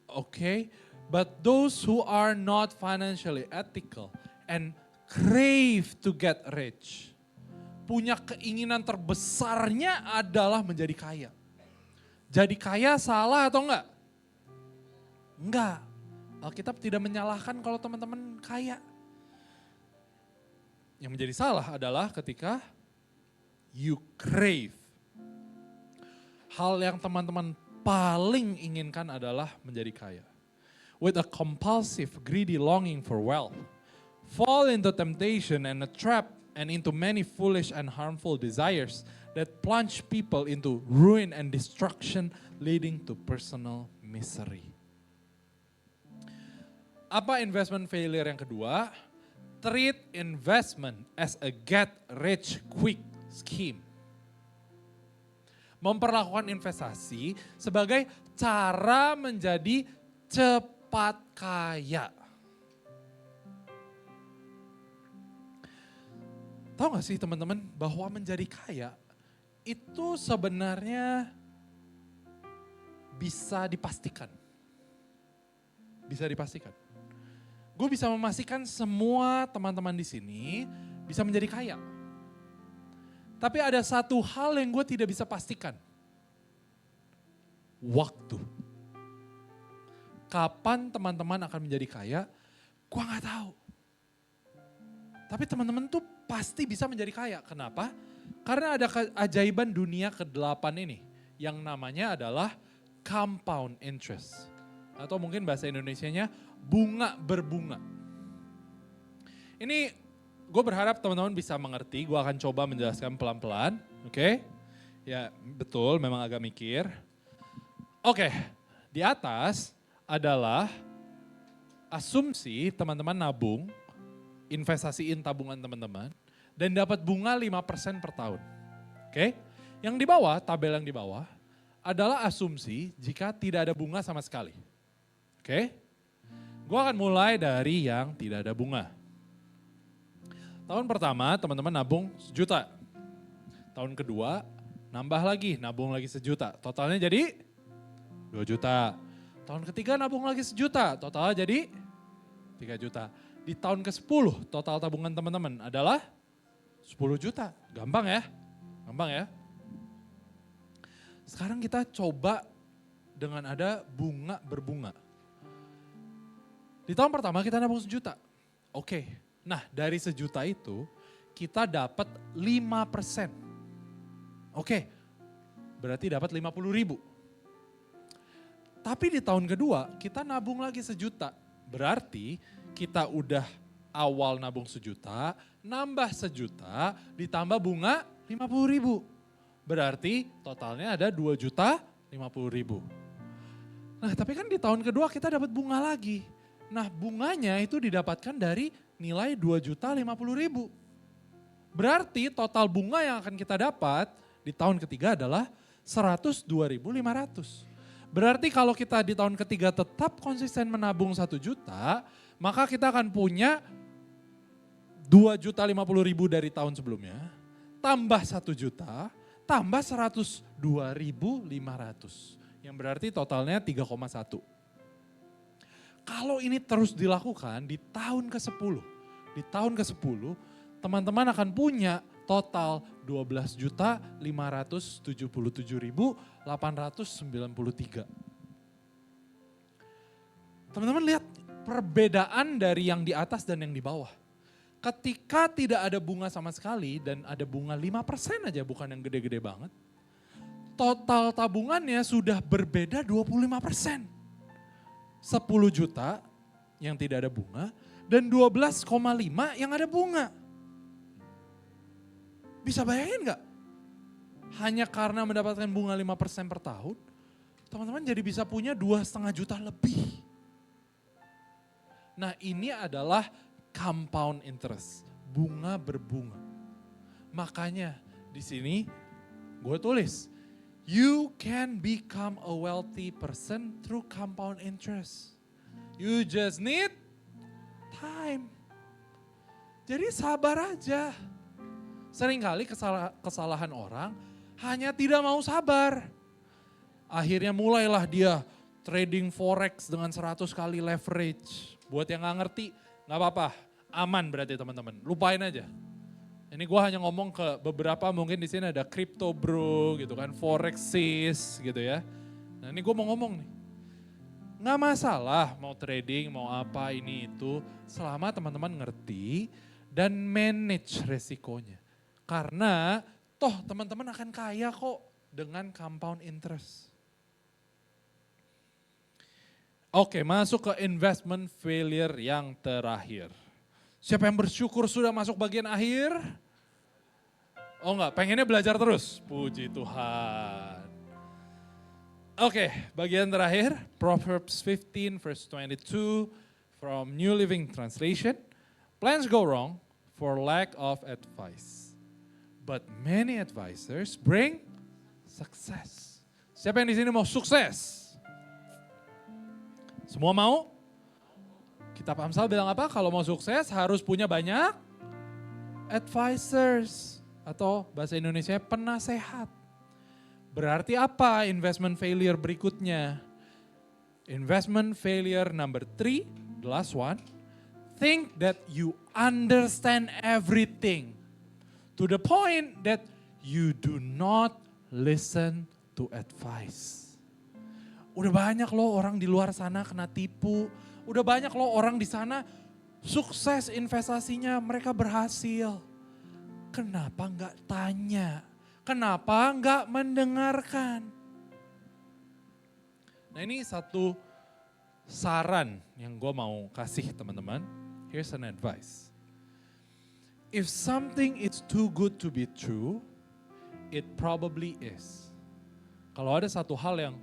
Okay, but those who are not financially ethical and crave to get rich, punya keinginan terbesarnya adalah menjadi kaya. Jadi kaya salah atau enggak? Enggak. Alkitab tidak menyalahkan kalau teman-teman kaya. Yang menjadi salah adalah ketika you crave. Hal yang teman-teman paling inginkan adalah menjadi kaya. With a compulsive, greedy longing for wealth, fall into temptation and a trap and into many foolish and harmful desires that plunge people into ruin and destruction leading to personal misery. Apa investment failure yang kedua? Treat investment as a get rich quick scheme. Memperlakukan investasi sebagai cara menjadi cepat kaya. Tahu gak sih teman-teman bahwa menjadi kaya itu sebenarnya bisa dipastikan. Bisa dipastikan. Gue bisa memastikan semua teman-teman di sini bisa menjadi kaya. Tapi ada satu hal yang gue tidak bisa pastikan. Waktu. Kapan teman-teman akan menjadi kaya, gue gak tahu. Tapi teman-teman tuh pasti bisa menjadi kaya. Kenapa? Karena ada keajaiban dunia ke-8 ini. Yang namanya adalah compound interest. Atau mungkin bahasa Indonesianya bunga berbunga. Ini gue berharap teman-teman bisa mengerti, gue akan coba menjelaskan pelan-pelan, oke? Ya betul, memang agak mikir. Oke, di atas adalah asumsi teman-teman nabung, investasiin tabungan teman-teman, dan dapat bunga 5% per tahun. Oke, yang di bawah, tabel yang di bawah, adalah asumsi jika tidak ada bunga sama sekali. Oke, gue akan mulai dari yang tidak ada bunga. Tahun pertama teman-teman nabung 1 juta. Tahun kedua nambah lagi, nabung lagi 1 juta. Totalnya jadi 2 juta. Tahun ketiga nabung lagi 1 juta, totalnya jadi 3 juta. Di tahun ke-10 total tabungan teman-teman adalah 10 juta. Gampang ya? Gampang ya? Sekarang kita coba dengan ada bunga berbunga. Di tahun pertama kita nabung 1 juta. Oke. Nah dari 1 juta itu kita dapat 5%. Oke, berarti dapat 50.000. Tapi di tahun kedua kita nabung lagi 1 juta. Berarti kita udah awal nabung 1 juta, nambah 1 juta, ditambah bunga 50.000. Berarti totalnya ada 2.050.000. Nah tapi kan di tahun kedua kita dapat bunga lagi. Nah bunganya itu didapatkan dari nilai 2.050.000. Berarti total bunga yang akan kita dapat di tahun ketiga adalah 102.500. Berarti kalau kita di tahun ketiga tetap konsisten menabung 1 juta, maka kita akan punya 2.050.000 dari tahun sebelumnya, tambah 1 juta, tambah 102.500. Yang berarti totalnya 3,1. Kalau ini terus dilakukan di tahun ke-10, teman-teman akan punya total 12.577.893. Teman-teman lihat perbedaan dari yang di atas dan yang di bawah. Ketika tidak ada bunga sama sekali dan ada bunga 5% aja, bukan yang gede-gede banget. Total tabungannya sudah berbeda 25%. 10 juta yang tidak ada bunga dan 12,5 yang ada bunga. Bisa bayangin gak? Hanya karena mendapatkan bunga 5% per tahun, teman-teman jadi bisa punya 2,5 juta lebih. Nah ini adalah compound interest, bunga berbunga. Makanya di sini gue tulis, you can become a wealthy person through compound interest. You just need time. Jadi sabar aja. Seringkali kesalahan orang hanya tidak mau sabar. Akhirnya mulailah dia trading forex dengan 100 kali leverage. Buat yang gak ngerti, gak apa-apa, aman berarti teman-teman, lupain aja. Ini gue hanya ngomong ke beberapa, mungkin di sini ada crypto bro gitu kan, forex sis gitu ya. Nah ini gue mau ngomong nih, gak masalah mau trading, mau apa ini itu, selama teman-teman ngerti dan manage resikonya. Karena toh teman-teman akan kaya kok dengan compound interest. Oke, masuk ke investment failure yang terakhir. Siapa yang bersyukur sudah masuk bagian akhir? Oh enggak, pengennya belajar terus. Puji Tuhan. Oke, bagian terakhir, Proverbs 15 verse 22 from New Living Translation. Plans go wrong for lack of advice. But many advisors bring success. Siapa yang di sini mau sukses? Semua mau? Kitab Amsal bilang apa? Kalau mau sukses harus punya banyak advisors. Atau bahasa Indonesia penasehat. Berarti apa investment failure berikutnya? Investment failure number 3, the last one. Think that you understand everything. To the point that you do not listen to advice. Udah banyak loh orang di luar sana kena tipu. Udah banyak loh orang di sana sukses investasinya, mereka berhasil. Kenapa enggak tanya? Kenapa enggak mendengarkan? Nah ini satu saran yang gue mau kasih teman-teman. Here's an advice. If something is too good to be true, it probably is. Kalau ada satu hal yang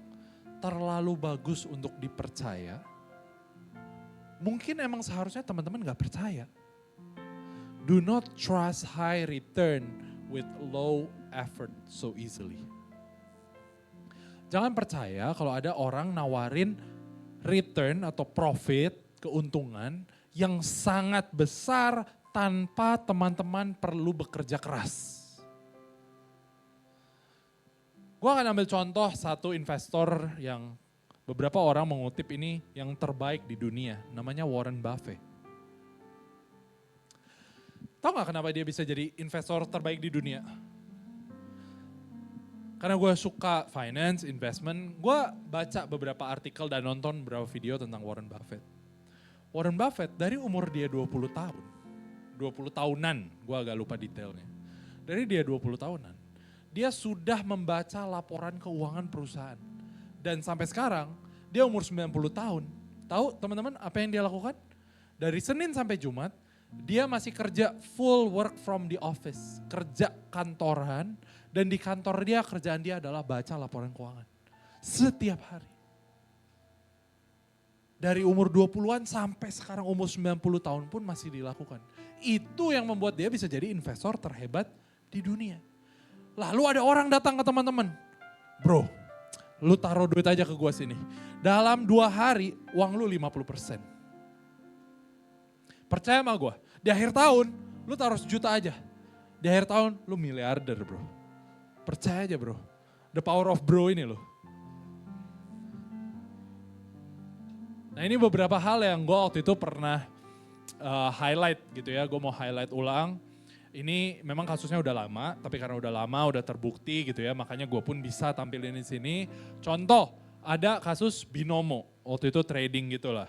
terlalu bagus untuk dipercaya, mungkin emang seharusnya teman-teman gak percaya. Do not trust high return with low effort so easily. Jangan percaya kalau ada orang nawarin return atau profit, keuntungan yang sangat besar tanpa teman-teman perlu bekerja keras. Gue akan ambil contoh satu investor yang beberapa orang mengutip ini yang terbaik di dunia, namanya Warren Buffett. Tahu gak kenapa dia bisa jadi investor terbaik di dunia? Karena gue suka finance, investment, gue baca beberapa artikel dan nonton beberapa video tentang Warren Buffett. Warren Buffett dari umur dia 20 tahun, 20 tahunan, gue agak lupa detailnya. Dari dia 20 tahunan, dia sudah membaca laporan keuangan perusahaan. Dan sampai sekarang, dia umur 90 tahun. Tahu teman-teman apa yang dia lakukan? Dari Senin sampai Jumat, dia masih kerja full work from the office, kerja kantoran, dan di kantor dia kerjaan dia adalah baca laporan keuangan. Setiap hari. Dari umur 20-an sampai sekarang umur 90 tahun pun masih dilakukan. Itu yang membuat dia bisa jadi investor terhebat di dunia. Lalu ada orang datang ke teman-teman, bro, lu taruh duit aja ke gua sini. Dalam 2 hari uang lu 50%. Percaya sama gue, di akhir tahun lu taruh 1 juta aja. Di akhir tahun lu miliarder bro. Percaya aja bro, the power of bro ini loh. Nah ini beberapa hal yang gue waktu itu pernah highlight gitu ya. Gue mau highlight ulang. Ini memang kasusnya udah lama, tapi karena udah lama, udah terbukti gitu ya. Makanya gue pun bisa tampilin di sini. Contoh, ada kasus binomo. Waktu itu trading gitu lah.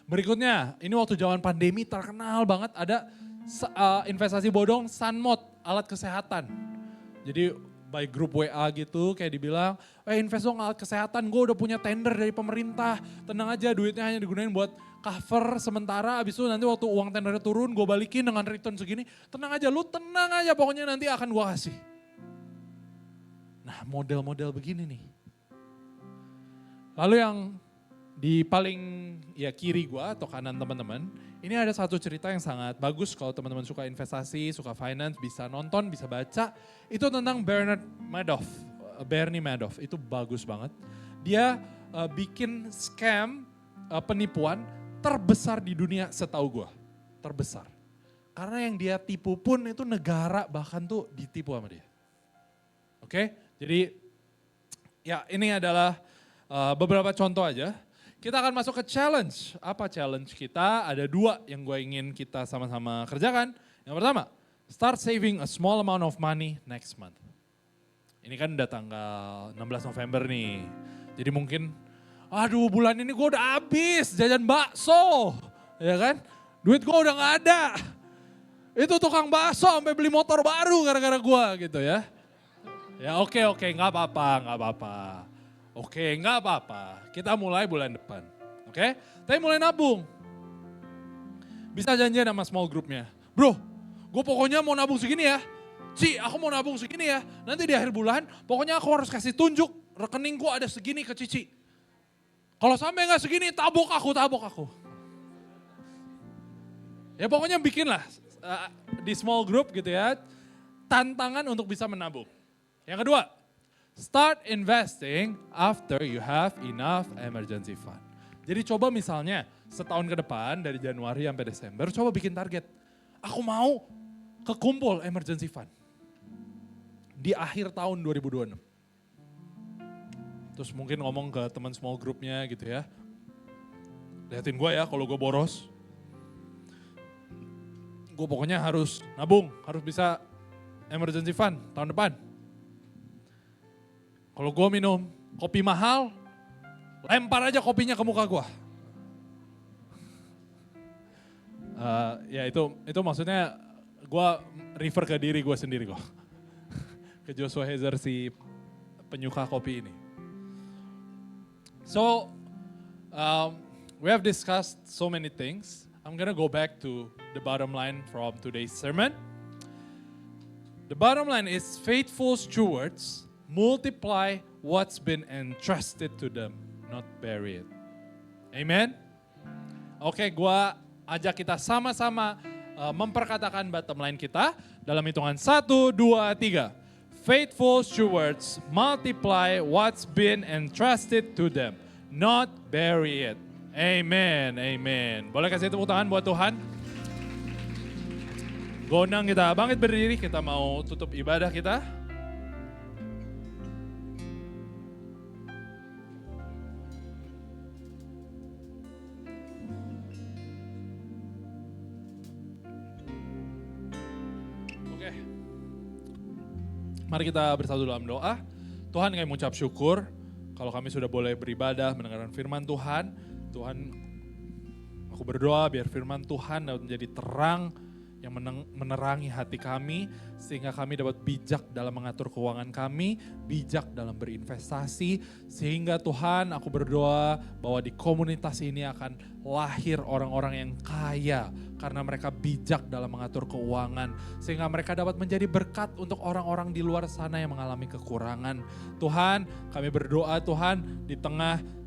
Berikutnya, ini waktu zaman pandemi terkenal banget ada investasi bodong Sunmod, alat kesehatan. Jadi by grup WA gitu kayak dibilang, invest dong alat kesehatan, gue udah punya tender dari pemerintah. Tenang aja duitnya hanya digunain buat cover sementara, abis itu nanti waktu uang tendernya turun gue balikin dengan return segini. Tenang aja, lu tenang aja pokoknya nanti akan gue kasih. Nah model-model begini nih. Lalu yang di paling ya kiri gua atau kanan teman-teman, ini ada satu cerita yang sangat bagus kalau teman-teman suka investasi, suka finance, bisa nonton, bisa baca. Itu tentang Bernie Madoff, itu bagus banget. Dia bikin scam penipuan terbesar di dunia setahu gua, terbesar. Karena yang dia tipu pun itu negara bahkan tuh ditipu sama dia. Oke, jadi ya ini adalah beberapa contoh aja. Kita akan masuk ke challenge. Apa challenge kita? Ada 2 yang gue ingin kita sama-sama kerjakan. Yang pertama, start saving a small amount of money next month. Ini kan udah tanggal 16 November nih. Jadi mungkin, aduh bulan ini gue udah habis jajan bakso. Ya kan? Duit gue udah gak ada. Itu tukang bakso sampai beli motor baru gara-gara gue gitu ya. Ya oke, gak apa-apa. Oke, nggak apa-apa. Kita mulai bulan depan. Oke, tapi mulai nabung. Bisa janjian sama small groupnya. Bro, gue pokoknya mau nabung segini ya. Ci, aku mau nabung segini ya. Nanti di akhir bulan, pokoknya aku harus kasih tunjuk. Rekeningku ada segini ke Cici. Kalau sampai nggak segini, tabok aku. Ya pokoknya bikinlah di small group gitu ya. Tantangan untuk bisa menabung. Yang kedua, start investing after you have enough emergency fund. Jadi coba misalnya setahun ke depan dari Januari sampai Desember, coba bikin target. Aku mau kekumpul emergency fund di akhir tahun 2026. Terus mungkin ngomong ke teman small groupnya gitu ya. Lihatin gue ya kalau gue boros. Gue pokoknya harus nabung, harus bisa emergency fund tahun depan. Kalau gue minum kopi mahal, lempar aja kopinya ke muka gue. Ya itu maksudnya gue refer ke diri gue sendiri kok. Ke Joshua Hazer si penyuka kopi ini. So, we have discussed so many things. I'm gonna go back to the bottom line from today's sermon. The bottom line is faithful stewards multiply what's been entrusted to them, not bury it. Amen? Oke, gua ajak kita sama-sama memperkatakan bottom line kita dalam hitungan 1, 2, 3. Faithful stewards multiply what's been entrusted to them, not bury it. Amen, amen. Boleh kasih tepuk tangan buat Tuhan? Gondang kita bangkit berdiri, kita mau tutup ibadah kita. Mari kita bersatu dalam doa. Tuhan, kami mengucap syukur kalau kami sudah boleh beribadah, mendengarkan firman Tuhan. Tuhan, aku berdoa biar firman Tuhan dapat menjadi terang yang menerangi hati kami, sehingga kami dapat bijak dalam mengatur keuangan kami, bijak dalam berinvestasi, sehingga Tuhan aku berdoa bahwa di komunitas ini akan lahir orang-orang yang kaya, karena mereka bijak dalam mengatur keuangan, sehingga mereka dapat menjadi berkat untuk orang-orang di luar sana yang mengalami kekurangan. Tuhan, kami berdoa Tuhan, di tengah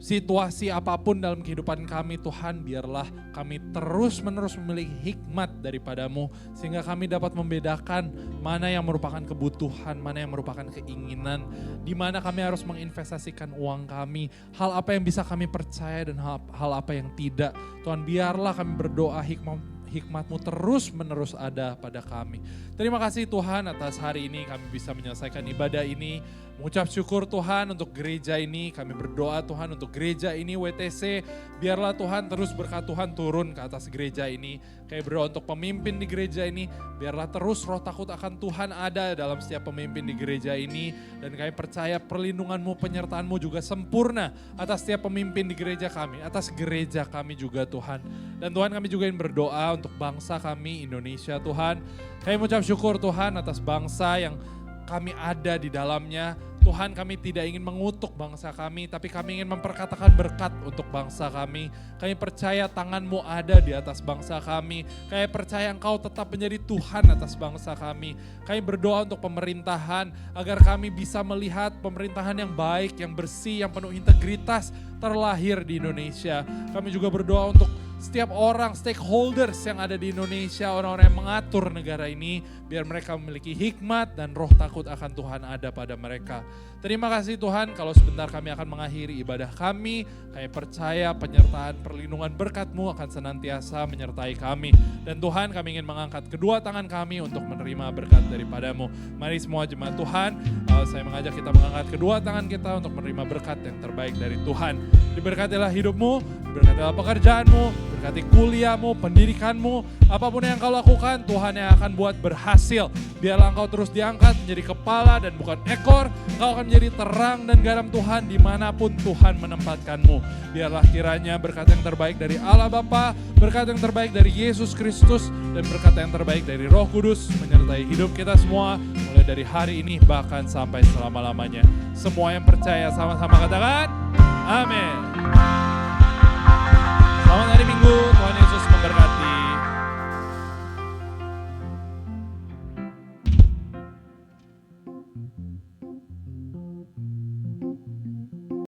situasi apapun dalam kehidupan kami Tuhan, biarlah kami terus-menerus memiliki hikmat daripadamu, sehingga kami dapat membedakan mana yang merupakan kebutuhan, mana yang merupakan keinginan, di mana kami harus menginvestasikan uang kami, hal apa yang bisa kami percaya dan hal apa yang tidak. Tuhan, biarlah kami berdoa hikmat-Mu terus-menerus ada pada kami. Terima kasih Tuhan atas hari ini kami bisa menyelesaikan ibadah ini. Mengucap syukur Tuhan untuk gereja ini. Kami berdoa Tuhan untuk gereja ini WTC. Biarlah Tuhan terus berkat Tuhan turun ke atas gereja ini. Kami berdoa untuk pemimpin di gereja ini. Biarlah terus roh takut akan Tuhan ada dalam setiap pemimpin di gereja ini. Dan kami percaya perlindungan-Mu, penyertaan-Mu juga sempurna atas setiap pemimpin di gereja kami. Atas gereja kami juga Tuhan. Dan Tuhan, kami juga ingin berdoa untuk bangsa kami Indonesia Tuhan. Kami mengucap syukur Tuhan atas bangsa yang kami ada di dalamnya. Tuhan, kami tidak ingin mengutuk bangsa kami, tapi kami ingin memperkatakan berkat untuk bangsa kami. Kami percaya tangan-Mu ada di atas bangsa kami. Kami percaya Engkau tetap menjadi Tuhan atas bangsa kami. Kami berdoa untuk pemerintahan, agar kami bisa melihat pemerintahan yang baik, yang bersih, yang penuh integritas terlahir di Indonesia. Kami juga berdoa untuk setiap orang, stakeholders yang ada di Indonesia, orang-orang yang mengatur negara ini, biar mereka memiliki hikmat dan roh takut akan Tuhan ada pada mereka. Terima kasih Tuhan, kalau sebentar kami akan mengakhiri ibadah kami. Kami percaya penyertaan perlindungan berkat-Mu akan senantiasa menyertai kami. Dan Tuhan, kami ingin mengangkat kedua tangan kami untuk menerima berkat daripada-Mu. Mari semua jemaat Tuhan, saya mengajak kita mengangkat kedua tangan kita untuk menerima berkat yang terbaik dari Tuhan. Diberkatilah hidup-Mu, diberkatilah pekerjaan-Mu, berkati kuliah-Mu, pendidikan-Mu, apapun yang Kau lakukan, Tuhan yang akan buat berhasil. Biarlah Engkau terus diangkat menjadi kepala dan bukan ekor. Engkau akan menjadi terang dan garam Tuhan dimanapun Tuhan menempatkan-Mu. Biarlah kiranya berkat yang terbaik dari Allah Bapa, berkat yang terbaik dari Yesus Kristus, dan berkat yang terbaik dari Roh Kudus menyertai hidup kita semua, mulai dari hari ini bahkan sampai selama-lamanya. Semua yang percaya sama-sama katakan, amin. Selamat hari Minggu, Tuhan Yesus memberkati.